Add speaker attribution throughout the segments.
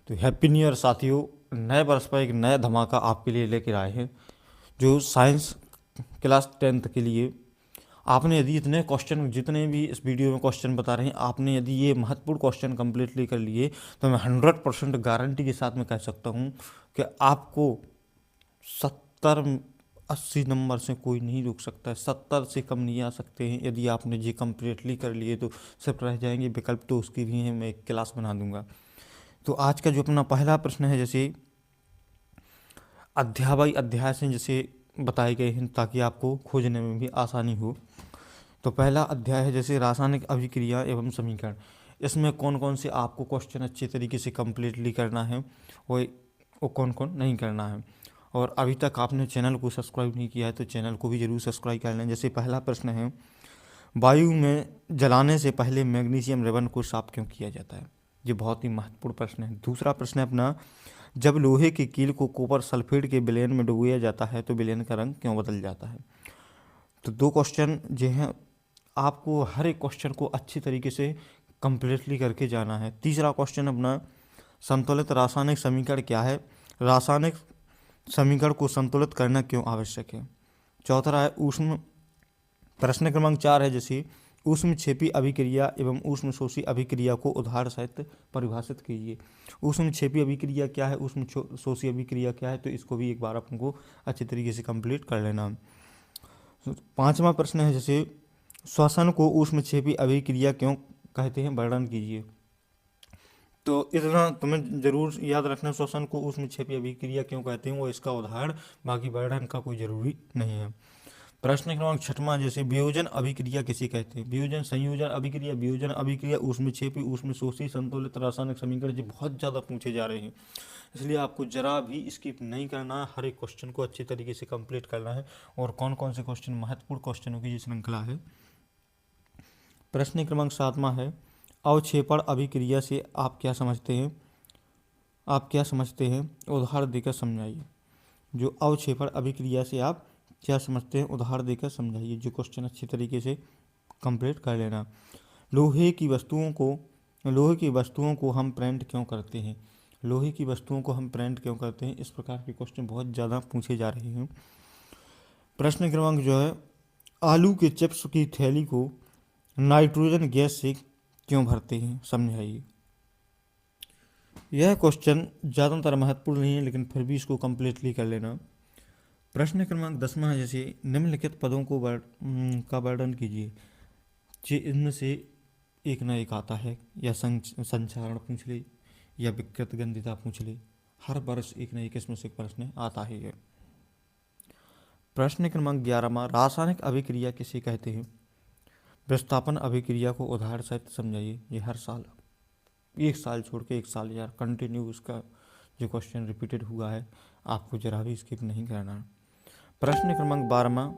Speaker 1: तो happy new year साथियों। नए वर्ष पर एक नया धमाका आपके लिए लेकर आए हैं। जो साइंस क्लास 10th के लिए आपने यदि इतने क्वेश्चन, जितने भी इस वीडियो में क्वेश्चन बता रहे हैं, आपने यदि ये महत्वपूर्ण क्वेश्चन कंप्लीटली कर लिए तो मैं 100% गारंटी के साथ में कह सकता हूँ कि आपको 70-80 नंबर से कोई नहीं रोक सकता है। 70 से कम नहीं आ सकते हैं। यदि आपने ये कंप्लीटली कर लिए तो सिर्फ रह जाएंगे, विकल्प तो उसकी भी है, मैं एक क्लास बना दूंगा। तो आज का जो अपना पहला प्रश्न है, जैसे अध्याय बाई अध्याय से जैसे बताए गए हैं ताकि आपको खोजने में भी आसानी हो। तो पहला अध्याय है जैसे रासायनिक अभिक्रिया एवं समीकरण। इसमें कौन कौन से आपको क्वेश्चन अच्छे तरीके से कंप्लीटली करना है वो कौन कौन नहीं करना है। और अभी तक आपने चैनल को सब्सक्राइब नहीं किया है तो चैनल को भी ज़रूर सब्सक्राइब कर लें। जैसे पहला प्रश्न है, वायु में जलाने से पहले मैग्नीशियम रिबन को साफ क्यों किया जाता है। ये बहुत ही महत्वपूर्ण प्रश्न है। दूसरा प्रश्न है अपना, जब लोहे की कील को कॉपर सल्फेट के विलयन में डुबोया जाता है तो विलयन का रंग क्यों बदल जाता है। तो दो क्वेश्चन जो हैं, आपको हर एक क्वेश्चन को अच्छी तरीके से कंप्लीटली करके जाना है। तीसरा क्वेश्चन अपना, संतुलित रासायनिक समीकरण क्या है, रासायनिक समीकरण को संतुलित करना क्यों आवश्यक है। चौथा है ऊष्म। प्रश्न क्रमांक 4 है जैसे ऊष्म क्षेपी अभिक्रिया एवं ऊष्म शोषी अभिक्रिया को उदाहरण सहित परिभाषित कीजिए। ऊष्म क्षेपी अभिक्रिया क्या है, ऊष्म शोषी अभिक्रिया क्या है, तो इसको भी एक बार आपको अच्छे तरीके से कंप्लीट कर लेना। पांचवा प्रश्न है जैसे श्वसन को ऊष्म क्षेपी अभिक्रिया क्यों कहते हैं, वर्णन कीजिए। तो इतना तुम्हें जरूर याद रखना, श्वसन को ऊष्म क्षेपी अभिक्रिया क्यों कहते हैं वो इसका उदाहरण, बाकी वर्णन का कोई जरूरी नहीं है। प्रश्न क्रमांक 6वां जैसे वियोजन अभिक्रिया किसे कहते हैं। वियोजन, संयोजन अभिक्रिया, वियोजन अभिक्रिया, ऊष्मक्षेपी, ऊष्मशोषी, संतुलित रासायनिक समीकरण, ये बहुत ज़्यादा पूछे जा रहे हैं, इसलिए आपको जरा भी स्किप नहीं करना है। हर एक क्वेश्चन को अच्छे तरीके से कंप्लीट करना है। और कौन कौन से क्वेश्चन महत्वपूर्ण क्वेश्चनों की ये श्रृंखला है। प्रश्न क्रमांक 7वां है, अवक्षेपण अभिक्रिया से आप क्या समझते हैं, उदाहरण देकर समझाइए। जो अवक्षेपण अभिक्रिया से आप क्या समझते हैं, उदाहरण देकर समझाइए। जो क्वेश्चन अच्छी तरीके से कंप्लीट कर लेना। लोहे की वस्तुओं को हम प्रिंट क्यों करते हैं, लोहे की वस्तुओं को हम प्रिंट क्यों करते हैं, इस प्रकार के क्वेश्चन बहुत ज़्यादा पूछे जा रहे हैं। प्रश्न क्रमांक जो है, आलू के चिप्स की थैली को नाइट्रोजन गैस से क्यों भरते हैं, समझाइए। यह क्वेश्चन ज़्यादातर महत्वपूर्ण नहीं है लेकिन फिर भी इसको कंप्लीटली कर लेना। प्रश्न क्रमांक 10वां है जैसे निम्नलिखित पदों को का वर्णन कीजिए। जे इनमें से एक ना एक आता है, या संचारण पूछ ले या विकृत गंधिता पूछ ले, हर वर्ष एक ना एक इसमें से प्रश्न आता ही है। प्रश्न क्रमांक 11वां, रासायनिक अभिक्रिया किसे कहते हैं, विस्थापन अभिक्रिया को उदाहरण सहित समझाइए। ये हर साल, एक साल छोड़ के एक साल यार कंटिन्यू इसका जो क्वेश्चन रिपीटेड हुआ है, आपको जरा भी स्किप नहीं करना। प्रश्न क्रमांक 12वां,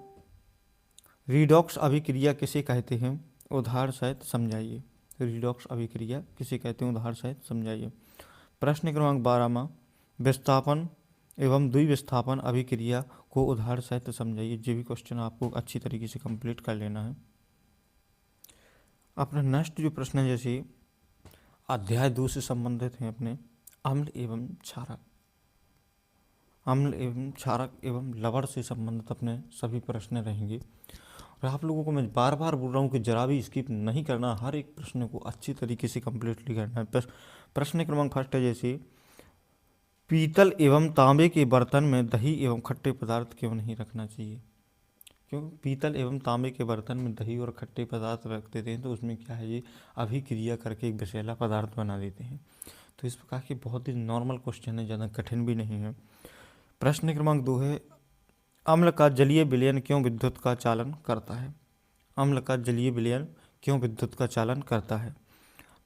Speaker 1: रिडॉक्स अभिक्रिया किसे कहते हैं, उदाहरण सहित समझाइए। रिडॉक्स अभिक्रिया किसे कहते हैं, उदाहरण सहित समझाइए। प्रश्न क्रमांक 12वां, विस्थापन एवं द्विविस्थापन अभिक्रिया को उदाहरण सहित समझाइए। ये भी क्वेश्चन आपको अच्छी तरीके से कंप्लीट कर लेना है। अपना नेक्स्ट जो प्रश्न है जैसे अध्याय 2 से संबंधित हैं अपने, अम्ल एवं क्षारक एवं लवण से संबंधित अपने सभी प्रश्न रहेंगे। और आप लोगों को मैं बार बार बोल रहा हूँ कि जरा भी स्किप नहीं करना, हर एक प्रश्न को अच्छी तरीके से कंप्लीटली करना है। प्रश्न क्रमांक 1 है जैसे पीतल एवं तांबे के बर्तन में दही एवं खट्टे पदार्थ क्यों नहीं रखना चाहिए। क्यों पीतल एवं तांबे के बर्तन में दही और खट्टे पदार्थ रख देते हैं, तो उसमें क्या है, ये अभिक्रिया करके एक विषैला पदार्थ बना देते हैं। तो इस प्रकार के बहुत ही नॉर्मल क्वेश्चन है, ज़्यादा कठिन भी नहीं है। प्रश्न क्रमांक 2 है, अम्ल का जलीय विलयन क्यों विद्युत का चालन करता है। अम्ल का जलीय विलयन क्यों विद्युत का चालन करता है।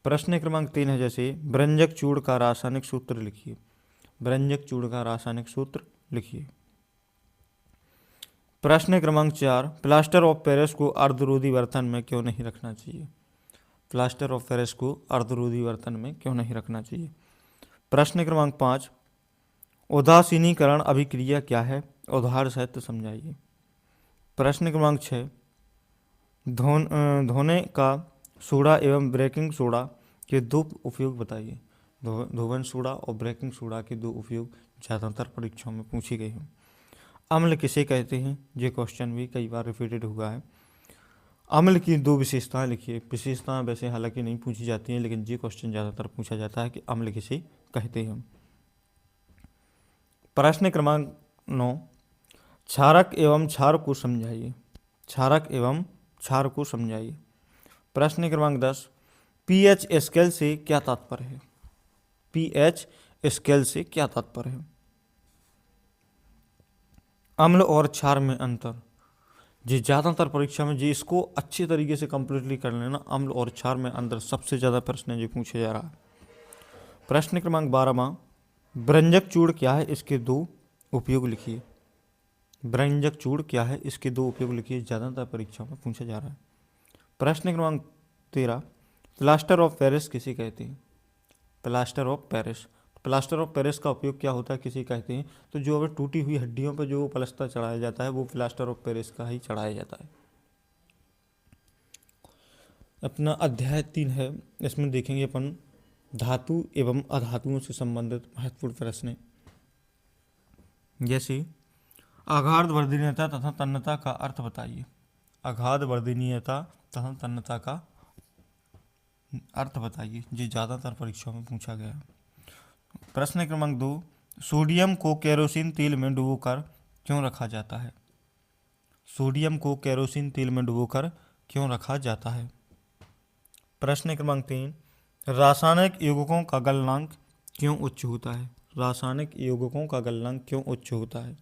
Speaker 1: प्रश्न क्रमांक 3 है जैसे व्यंजक चूर्ण का रासायनिक सूत्र लिखिए। व्यंजक चूर्ण का रासायनिक सूत्र लिखिए। प्रश्न क्रमांक 4, प्लास्टर ऑफ पेरिस को अर्धरोधी बर्तन में क्यों नहीं रखना चाहिए। प्लास्टर ऑफ पेरिस को अर्धरोधी बर्तन में क्यों नहीं रखना चाहिए। प्रश्न क्रमांक 5, उदासीनीकरण अभिक्रिया क्या है, उदाहरण सहित समझाइए। प्रश्न क्रमांक 6, धोने का सोडा एवं बेकिंग सोडा के दो उपयोग बताइए। धोवन सोडा और बेकिंग सोडा के दो उपयोग ज़्यादातर परीक्षाओं में पूछे गए हैं। अम्ल किसे कहते हैं, ये क्वेश्चन भी कई बार रिपीटेड हुआ है। अम्ल की दो विशेषताएं लिखिए। विशेषताएं वैसे हालांकि नहीं पूछी जाती हैं, लेकिन ये क्वेश्चन ज़्यादातर पूछा जाता है कि अम्ल किसे कहते हैं। प्रश्न क्रमांक 9, क्षारक एवं क्षार को समझाइए। क्षारक एवं क्षार को समझाइए। प्रश्न क्रमांक 10, पीएच स्केल से क्या तात्पर्य है। पीएच स्केल से क्या तात्पर्य है। अम्ल और क्षार में अंतर, जी ज़्यादातर परीक्षा में जी इसको अच्छे तरीके से कंप्लीटली कर लेना। अम्ल और क्षार में अंतर सबसे ज़्यादा प्रश्न जी पूछे जा रहा है। प्रश्न क्रमांक 12वां, व्यंजक चूर्ण क्या है, इसके दो उपयोग लिखिए। व्यंजक चूर्ण क्या है, इसके दो उपयोग लिखिए, ज़्यादातर परीक्षाओं में पूछा जा रहा है। प्रश्न क्रमांक 13, प्लास्टर ऑफ पेरिस किसे कहते हैं। Plaster of Paris, plaster of Paris का उपयोग क्या होता है, किसे कहते हैं। तो जो अगर टूटी हुई हड्डियों पर जो प्लास्टर चढ़ाया जाता है वो प्लास्टर ऑफ पेरिस का ही चढ़ाया जाता है। अपना अध्याय 3 है, इसमें देखेंगे अपन धातु एवं अधातुओं से संबंधित महत्वपूर्ण प्रश्न, जैसे आघात वर्धनीयता तथा तन्यता का अर्थ बताइए। आघात वर्धनीयता तथा तन्यता का अर्थ बताइए, ये ज़्यादातर परीक्षाओं में पूछा गया है। प्रश्न क्रमांक 2, सोडियम को केरोसिन तेल में डुबोकर क्यों रखा जाता है। सोडियम को केरोसिन तेल में डुबोकर क्यों रखा जाता है। प्रश्न क्रमांक 3, रासायनिक यौगिकों का गलनांक क्यों उच्च होता है। रासायनिक यौगिकों का गलनांक क्यों उच्च होता है।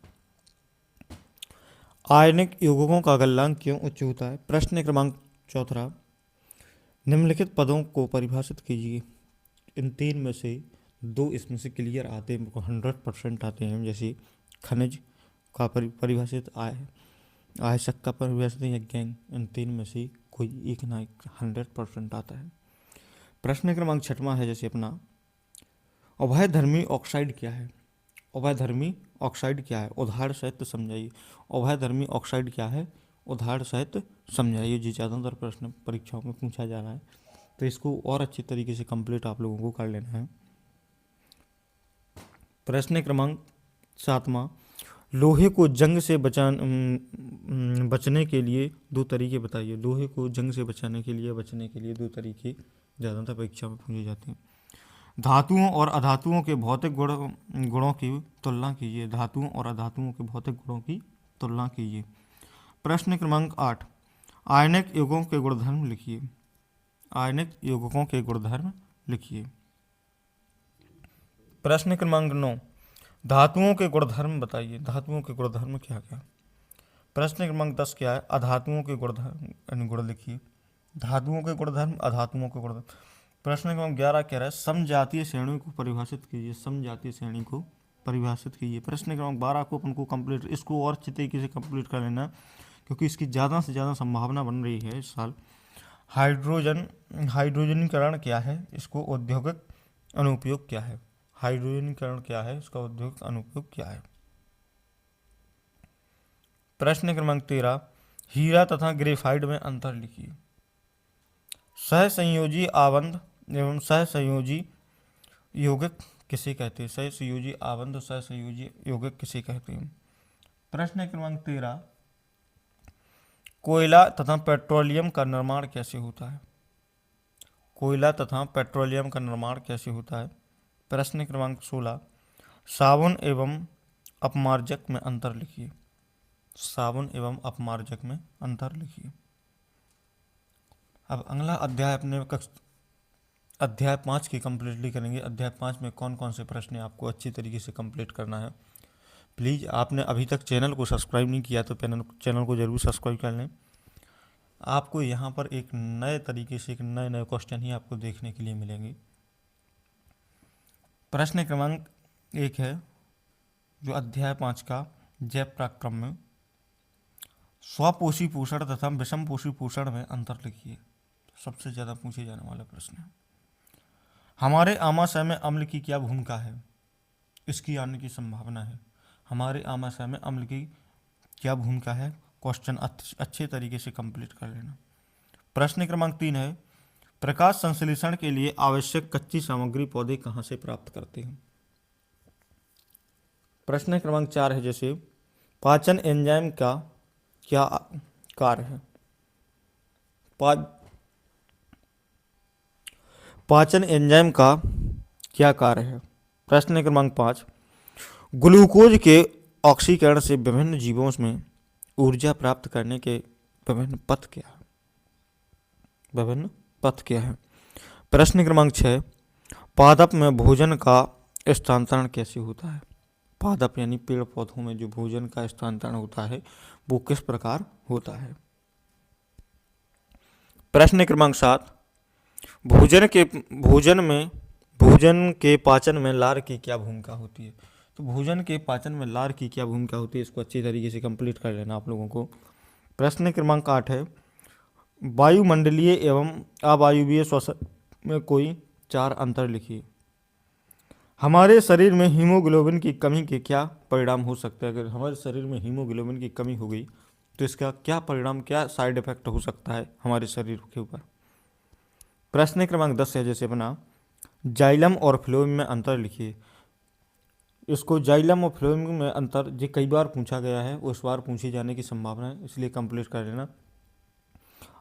Speaker 1: आयनिक यौगिकों का गलनांक क्यों उच्च होता है। प्रश्न क्रमांक 4, निम्नलिखित पदों को परिभाषित कीजिए। इन तीन में से दो इसमें से क्लियर आते हैं, 100% आते हैं, जैसे खनिज का परिभाषित आयशक का परिभाषित या गैंग। इन तीन में से कोई एक ना एक 100% आता है। प्रश्न क्रमांक 6वां है, जैसे अपना उभयधर्मी ऑक्साइड क्या है। उभयधर्मी ऑक्साइड क्या है, उदाहरण सहित समझाइए। उभयधर्मी ऑक्साइड क्या है, उदाहरण सहित समझाइए। जी ज़्यादातर प्रश्न परीक्षाओं में पूछा जा रहा है, तो इसको और अच्छी तरीके से कंप्लीट आप लोगों को कर लेना है। प्रश्न क्रमांक 7वां, लोहे को जंग से बचने के लिए दो तरीके बताइए। लोहे को जंग से बचने के लिए दो तरीके ज़्यादातर परीक्षा में पूछे जाते हैं। धातुओं और अधातुओं के भौतिक गुणों की तुलना कीजिए। धातुओं और अधातुओं के भौतिक गुणों की तुलना कीजिए। प्रश्न क्रमांक 8, आयनिक यौगिकों के गुणधर्म लिखिए। आयनिक यौगिकों के गुणधर्म लिखिए। प्रश्न क्रमांक 9, धातुओं के गुणधर्म बताइए। धातुओं के गुणधर्म क्या क्या। प्रश्न क्रमांक 10 क्या है, अधातुओं के गुणधर्म गुण लिखिए। धातुओं के गुणधर्म, अधातुओं के गुणधर्म। प्रश्न क्रमांक 11 कह रहा है समजातीय श्रेणी को परिभाषित कीजिए। समजातीय श्रेणी को परिभाषित कीजिए। प्रश्न क्रमांक 12 को अपन को कंप्लीट, इसको और अच्छे तरीके से कंप्लीट कर लेना, क्योंकि इसकी ज़्यादा से ज़्यादा संभावना बन रही है इस साल। हाइड्रोजनीकरण क्या है, इसको औद्योगिक अनुप्रयोग क्या है। हाइड्रोजनीकरण क्या है, इसका औद्योगिक अनुप्रयोग क्या है। प्रश्न क्रमांक 13, हीरा तथा ग्रेफाइट में अंतर लिखिए। सहसंयोजी आबंध एवं सहसंयोजी यौगिक किसे कहते हैं। सहसंयोजी आबंध और सहसंयोजी यौगिक किसे कहते हैं। प्रश्न क्रमांक 13, कोयला तथा पेट्रोलियम का निर्माण कैसे होता है। कोयला तथा पेट्रोलियम का निर्माण कैसे होता है। प्रश्न क्रमांक 16, साबुन एवं अपमार्जक में अंतर लिखिए। साबुन एवं अपमार्जक में अंतर लिखिए। अब अगला अध्याय अपने अध्याय 5 की कंप्लीटली करेंगे। अध्याय 5 में कौन कौन से प्रश्न आपको अच्छी तरीके से कंप्लीट करना है। प्लीज़ आपने अभी तक चैनल को सब्सक्राइब नहीं किया तो चैनल को ज़रूर सब्सक्राइब कर लें। आपको यहाँ पर एक नए तरीके से एक नए क्वेश्चन ही आपको देखने के लिए मिलेंगे। प्रश्न क्रमांक 1 है जो अध्याय 5 का जैव पराक्रम में, स्वपोषी पोषण तथा विषमपोषी पोषण में अंतर लिखिए। सबसे ज़्यादा पूछे जाने वाला प्रश्न है। हमारे आमाशय में अम्ल की क्या भूमिका है, इसकी आने की संभावना है। हमारे आमाशय में अम्ल की क्या भूमिका है, क्वेश्चन अच्छे तरीके से कंप्लीट कर लेना। प्रश्न क्रमांक 3 है, प्रकाश संश्लेषण के लिए आवश्यक कच्ची सामग्री पौधे कहाँ से प्राप्त करते हैं? प्रश्न क्रमांक 4 है जैसे पाचन एंजाइम का क्या कार्य है? पाचन एंजाइम का क्या कार्य है? प्रश्न क्रमांक 5 ग्लूकोज के ऑक्सीकरण से विभिन्न जीवों में ऊर्जा प्राप्त करने के विभिन्न पथ क्या है? विभिन्न पथ क्या है? प्रश्न क्रमांक 6 पादप में भोजन का स्थानांतरण कैसे होता है? पादप यानी पेड़ पौधों में जो भोजन का स्थानांतरण होता है वो किस प्रकार होता है? प्रश्न क्रमांक 7 भोजन के पाचन में लार की क्या भूमिका होती है? तो भोजन के पाचन में लार की क्या भूमिका होती है, इसको अच्छी तरीके से कंप्लीट कर लेना आप लोगों को। प्रश्न क्रमांक 8 है वायुमंडलीय एवं अवायुवीय श्वसन में कोई 4 अंतर लिखिए। हमारे शरीर में हीमोग्लोबिन की कमी के क्या परिणाम हो सकते हैं? अगर हमारे शरीर में हीमोग्लोबिन की कमी हो गई तो इसका क्या परिणाम, क्या साइड इफेक्ट हो सकता है हमारे शरीर के ऊपर? प्रश्न क्रमांक 10 है जैसे अपना जाइलम और फ्लोएम में अंतर लिखिए। इसको जाइलम और फ्लोएम में अंतर ये कई बार पूछा गया है, उस बार पूछे जाने की संभावना है, इसलिए कंप्लीट कर लेना।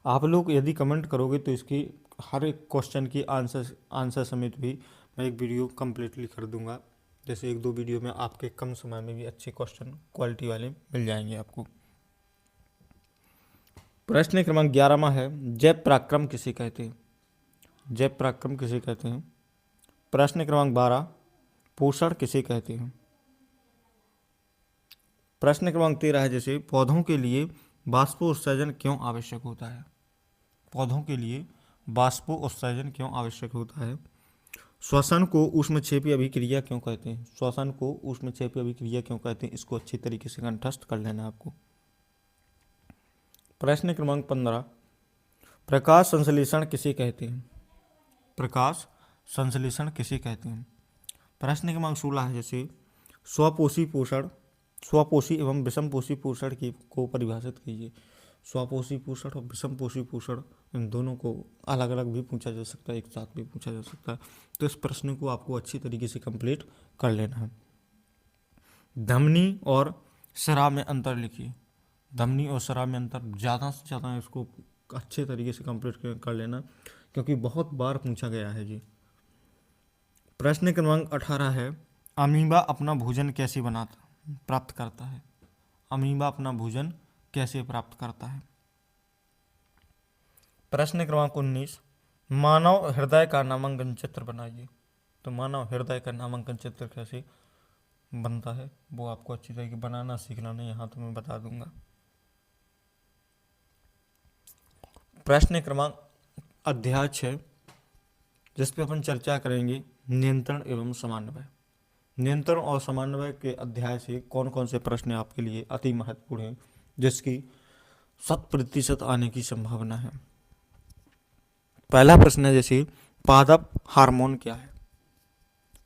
Speaker 1: आप लोग यदि कमेंट करोगे तो इसकी हर एक क्वेश्चन की आंसर समेत भी मैं एक वीडियो कम्प्लीटली कर दूंगा। जैसे 1-2 वीडियो में आपके कम समय में भी अच्छे क्वेश्चन क्वालिटी वाले मिल जाएंगे आपको। प्रश्न क्रमांक 11 है जैव पराक्रम किसे कहते हैं? जैव पराक्रम किसे कहते हैं? प्रश्न क्रमांक 12 पोषण किसे कहते हैं? प्रश्न क्रमांक 13 है जैसे पौधों के लिए बाष्पोत्सर्जन क्यों आवश्यक होता है? पौधों के लिए बाष्पोत्सर्जन क्यों आवश्यक होता है? श्वसन को ऊष्मक्षेपी अभिक्रिया क्यों कहते हैं? श्वसन को ऊष्मक्षेपी अभिक्रिया क्यों कहते हैं? इसको अच्छी तरीके से कंठस्थ कर लेना आपको। प्रश्न क्रमांक 15 प्रकाश संश्लेषण किसे कहते हैं? प्रकाश संश्लेषण किसे कहते हैं? प्रश्न क्रमांक 16 है जैसे स्वपोषी एवं विषमपोषी पोषण की को परिभाषित कीजिए। स्वपोषी पोषण और विषमपोषी पोषण इन दोनों को अलग अलग भी पूछा जा सकता है, एक साथ भी पूछा जा सकता है, तो इस प्रश्न को आपको अच्छी तरीके से कंप्लीट कर लेना है। धमनी और शरा में अंतर लिखिए। धमनी और शरा में अंतर ज़्यादा से ज़्यादा इसको अच्छे तरीके से कंप्लीट कर लेना, क्योंकि बहुत बार पूछा गया है जी। प्रश्न क्रमांक 18 है अमीबा अपना भोजन कैसे प्राप्त करता है? अमीबा अपना भोजन कैसे प्राप्त करता है? प्रश्न क्रमांक 19 मानव हृदय का नामांकन चित्र बनाइए। तो मानव हृदय का नामांकन चित्र कैसे बनता है वो आपको अच्छी तरीके बनाना सीखना नहीं, यहाँ तो मैं बता दूंगा। प्रश्न क्रमांक अध्याय 6 जिस पे अपन चर्चा करेंगे नियंत्रण एवं समन्वय। नियंत्रण और समन्वय के अध्याय से कौन कौन से प्रश्न आपके लिए अति महत्वपूर्ण हैं, जिसकी 100% आने की संभावना है। पहला प्रश्न है जैसे पादप हार्मोन क्या है?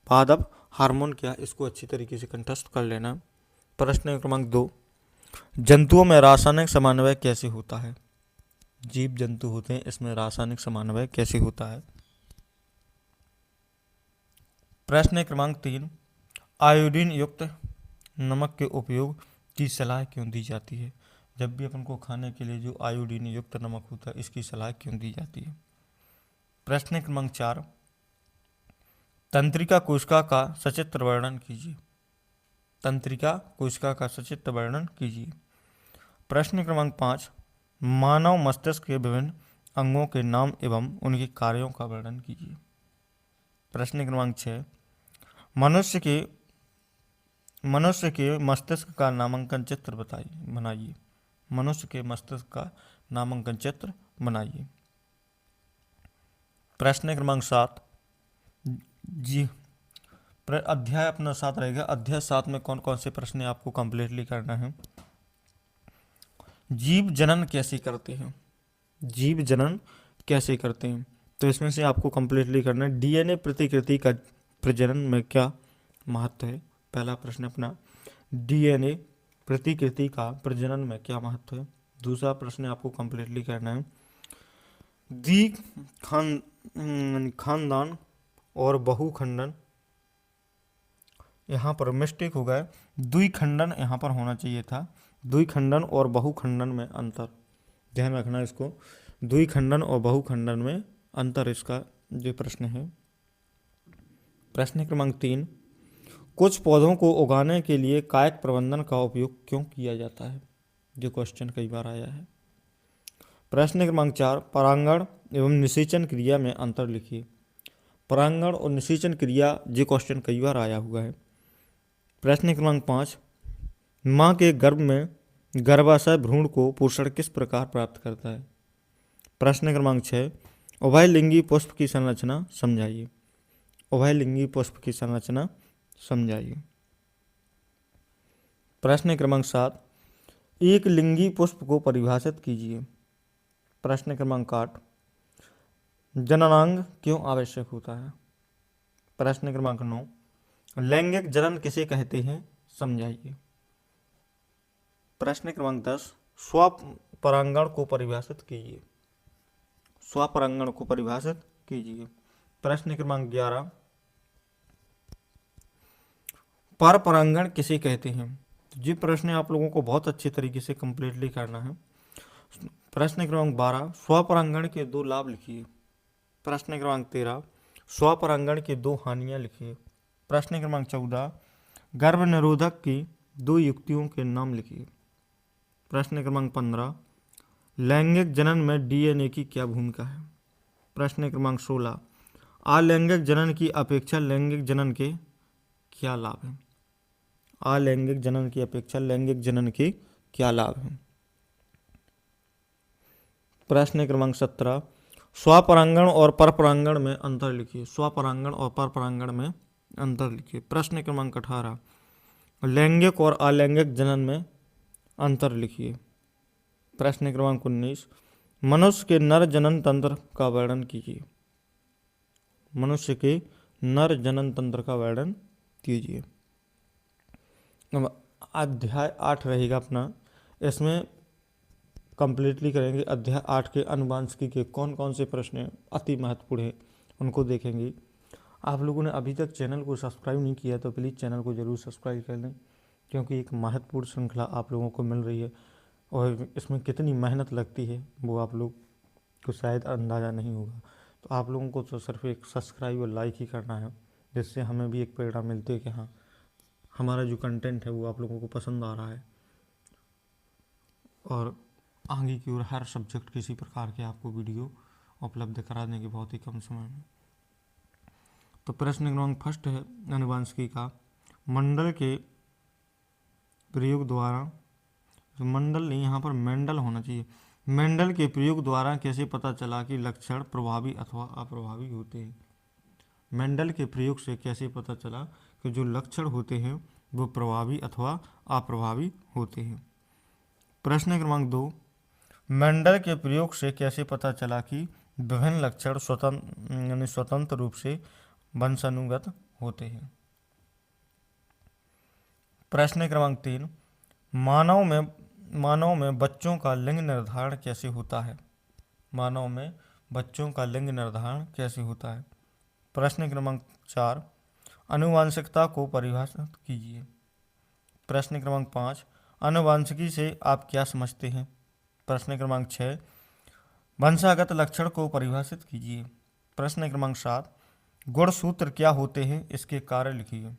Speaker 1: पादप हार्मोन क्या है, इसको अच्छी तरीके से कंठस्थ कर लेना। प्रश्न क्रमांक 2 जंतुओं में रासायनिक समन्वय कैसे होता है? जीव जंतु होते हैं, इसमें रासायनिक समन्वय कैसे होता है? प्रश्न क्रमांक 3 आयोडीन युक्त नमक के उपयोग की सलाह क्यों दी जाती है? जब भी अपन को खाने के लिए जो आयोडीन युक्त नमक होता है इसकी सलाह क्यों दी जाती है? प्रश्न क्रमांक 4 तंत्रिका कोशिका का सचित्र वर्णन कीजिए। तंत्रिका कोशिका का सचित्र वर्णन कीजिए। प्रश्न क्रमांक 5 मानव मस्तिष्क के विभिन्न अंगों के नाम एवं उनके कार्यों का वर्णन कीजिए। प्रश्न क्रमांक 6 मनुष्य के मस्तिष्क का नामांकन चित्र बनाइए। मनुष्य के मस्तिष्क का नामांकन चित्र बनाइए। प्रश्न क्रमांक 7 जी अध्याय अपना 7 रहेगा। अध्याय 7 में कौन कौन से प्रश्न आपको कंप्लीटली करना है? जीव जनन कैसे करते हैं? जीव जनन कैसे करते हैं? तो इसमें से आपको कंप्लीटली करना है डीएनए प्रतिकृति का प्रजनन में क्या महत्व है। पहला प्रश्न अपना डीएनए प्रतिकृति का प्रजनन में क्या महत्व है। दूसरा प्रश्न आपको कंप्लीटली करना है द्वि खानदान और बहुखंडन, यहाँ पर मिस्टेक हो गया, द्विखंडन यहाँ पर होना चाहिए था। द्विखंडन और बहुखंडन में अंतर, ध्यान रखना इसको। द्विखंडन और बहुखंडन में अंतर, इसका जो प्रश्न है। प्रश्न क्रमांक 3, कुछ पौधों को उगाने के लिए कायक प्रबंधन का उपयोग क्यों किया जाता है? जो क्वेश्चन कई बार आया है। प्रश्न क्रमांक 4, परागण एवं निषेचन क्रिया में अंतर लिखिए। परागण और निषेचन क्रिया, ये क्वेश्चन कई बार आया हुआ है। प्रश्न क्रमांक 5, माँ के गर्भ में गर्भाशय भ्रूण को पोषण किस प्रकार प्राप्त करता है? प्रश्न क्रमांक 6, उभयलिंगी पुष्प की संरचना समझाइए। उभयलिंगी पुष्प की संरचना समझाइए। प्रश्न क्रमांक 7, एक लिंगी पुष्प को परिभाषित कीजिए। प्रश्न क्रमांक 8, जननांग क्यों आवश्यक होता है? प्रश्न क्रमांक 9, लैंगिक जनन किसे कहते हैं, समझाइए। प्रश्न क्रमांक 10, स्वपरागण को परिभाषित कीजिए। स्वपरागण को परिभाषित कीजिए। प्रश्न क्रमांक 11, परपरागण किसे कहते हैं? ये प्रश्न आप लोगों को बहुत अच्छे तरीके से कंप्लीटली करना है। प्रश्न क्रमांक 12, स्वपरागण के 2 लाभ लिखिए। प्रश्न क्रमांक 13, स्वपरागण की 2 हानियां लिखिए। प्रश्न क्रमांक 14, गर्भ निरोधक की 2 युक्तियों के नाम लिखिए। प्रश्न क्रमांक 15, लैंगिक जनन में डीएनए की क्या भूमिका है? प्रश्न क्रमांक 16, अलैंगिक जनन की अपेक्षा लैंगिक जनन के क्या लाभ हैं? अलैंगिक जनन की अपेक्षा लैंगिक जनन के क्या लाभ हैं? प्रश्न क्रमांक 17, स्वपरागण और परपरागण में अंतर लिखिए। स्वपरागण और परपरागण में अंतर लिखिए। प्रश्न क्रमांक 18, लैंगिक और अलैंगिक जनन में अंतर लिखिए। प्रश्न क्रमांक 19, मनुष्य के नर जनन तंत्र का वर्णन कीजिए। मनुष्य के नर जनन तंत्र का वर्णन कीजिए। अध्याय 8 रहेगा अपना, इसमें कंप्लीटली करेंगे। अध्याय 8 के अनुवांशिकी के कौन कौन से प्रश्न अति महत्वपूर्ण हैं उनको देखेंगे। आप लोगों ने अभी तक चैनल को सब्सक्राइब नहीं किया तो प्लीज़ चैनल को ज़रूर सब्सक्राइब कर लें, क्योंकि एक महत्वपूर्ण श्रृंखला आप लोगों को मिल रही है और इसमें कितनी मेहनत लगती है वो आप लोग को शायद अंदाज़ा नहीं होगा। तो आप लोगों को तो सिर्फ एक सब्सक्राइब और लाइक ही करना है, जिससे हमें भी एक प्रेरणा मिलती है कि हाँ, हमारा जो कंटेंट है वो आप लोगों को पसंद आ रहा है और आगे की ओर हर सब्जेक्ट किसी प्रकार के आपको वीडियो उपलब्ध करा देंगे बहुत ही कम समय में। तो प्रश्न क्रमांक फर्स्ट है अनुवांशिकी का, मंडल के प्रयोग द्वारा, तो मंडल नहीं, यहाँ पर मेंडल होना चाहिए। मेंडल के प्रयोग द्वारा कैसे पता चला कि लक्षण प्रभावी अथवा अप्रभावी होते हैं? मेंडल के प्रयोग से कैसे पता चला कि जो लक्षण होते हैं वो प्रभावी अथवा अप्रभावी होते हैं? प्रश्न क्रमांक 2, मेंडल के प्रयोग से कैसे पता चला कि विभिन्न लक्षण स्वतंत्र रूप से वंशानुगत होते हैं? प्रश्न क्रमांक 3, मानव में बच्चों का लिंग निर्धारण कैसे होता है? मानव में बच्चों का लिंग निर्धारण कैसे होता है? प्रश्न क्रमांक 4, आनुवंशिकता को परिभाषित कीजिए। प्रश्न क्रमांक 5, आनुवंशिकी से आप क्या समझते हैं? प्रश्न क्रमांक 6, वंशागत लक्षण को परिभाषित कीजिए। प्रश्न क्रमांक 7, गुणसूत्र क्या होते हैं, इसके कार्य लिखिए।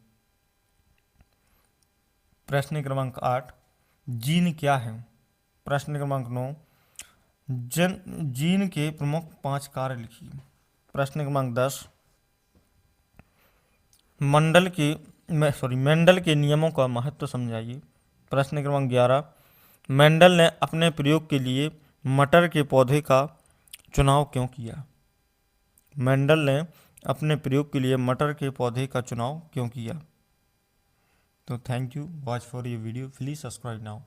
Speaker 1: प्रश्न क्रमांक 8, जीन क्या है? प्रश्न क्रमांक 9, जीन के प्रमुख 5 कार्य लिखिए। प्रश्न क्रमांक 10, मेंडल के नियमों का महत्व समझाइए। प्रश्न क्रमांक 11, मेंडल ने अपने प्रयोग के लिए मटर के पौधे का चुनाव क्यों किया? मेंडल ने अपने प्रयोग के लिए मटर के पौधे का चुनाव क्यों किया? तो थैंक यू वॉच फॉर ये वीडियो, प्लीज सब्सक्राइब नाउ।